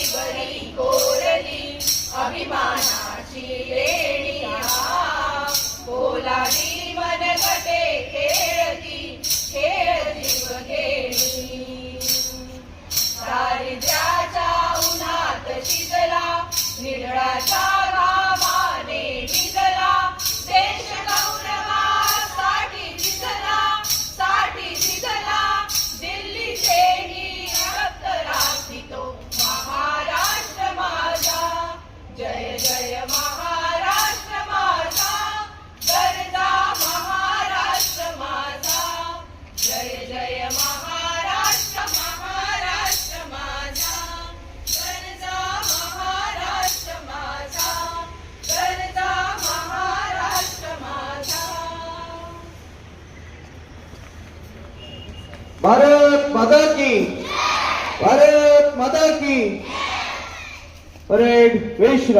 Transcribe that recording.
बरी कोरली अभिमानाची लेणी बोलावी मनगटे खेळती बघेणी दारिद्र्याच्या उन्हात शिजला निधळाच्या घामाने भिजला देश गौरवासाठी झिजला दिल्लीचेही रक्त राखितो महाराष्ट्र माझा जय जय महाराष्ट्र माझा गरजा महाराष्ट्र माझा जय जय महाराष्ट्र माझा गरजा महाराष्ट्र माझा गरजा महाराष्ट्र माझा। भारत माता की भारत माता की परेड विश्व